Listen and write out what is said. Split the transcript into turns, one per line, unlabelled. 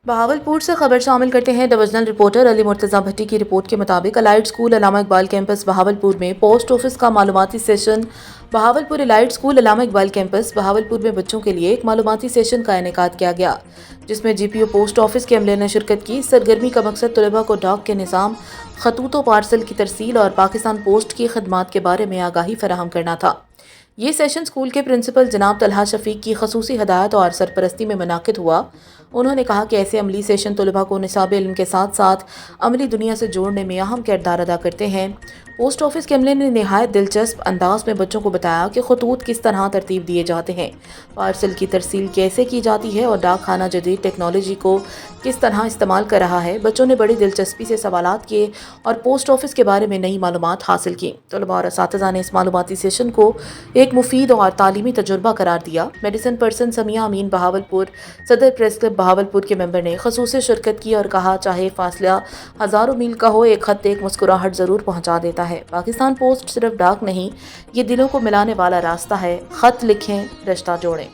بہاولپور سے خبر شامل کرتے ہیں ڈویژنل رپورٹر علی مرتضی بھٹی کی رپورٹ کے مطابق الائٹ اسکول علامہ اقبال کیمپس بہاولپور میں پوسٹ آفس کا معلوماتی سیشن بہاولپور الائٹ اسکول علامہ اقبال کیمپس بہاولپور میں بچوں کے لیے ایک معلوماتی سیشن کا انعقاد کیا گیا، جس میں جی پی او پوسٹ آفس کے عملے نے شرکت کی۔ سرگرمی کا مقصد طلباء کو ڈاک کے نظام، خطوط و پارسل کی ترسیل اور پاکستان پوسٹ کی خدمات کے بارے میں آگاہی فراہم کرنا تھا۔ یہ سیشن اسکول کے پرنسپل جناب طلحہ شفیق کی خصوصی ہدایت اور سرپرستی میں منعقد ہوا۔ انہوں نے کہا کہ ایسے عملی سیشن طلباء کو نصاب علم کے ساتھ ساتھ عملی دنیا سے جوڑنے میں اہم کردار ادا کرتے ہیں۔ پوسٹ آفس کے عملے نے نہایت دلچسپ انداز میں بچوں کو بتایا کہ خطوط کس طرح ترتیب دیے جاتے ہیں، پارسل کی ترسیل کیسے کی جاتی ہے اور ڈاک خانہ جدید ٹیکنالوجی کو کس طرح استعمال کر رہا ہے۔ بچوں نے بڑی دلچسپی سے سوالات کیے اور پوسٹ آفس کے بارے میں نئی معلومات حاصل کی۔ طلباء اور اساتذہ نے اس معلوماتی سیشن کو ایک مفید اور تعلیمی تجربہ قرار دیا۔ میڈیسن پرسن سمیہ امین بہاولپور، صدر پریس کلب بہاولپور کے ممبر نے خصوصی شرکت کی اور کہا چاہے فاصلہ ہزاروں میل کا ہو، ایک خط ایک مسکراہٹ ضرور پہنچا دیتا ہے۔ پاکستان پوسٹ صرف ڈاک نہیں، یہ دلوں کو ملانے والا راستہ ہے۔ خط لکھیں، رشتہ جوڑیں۔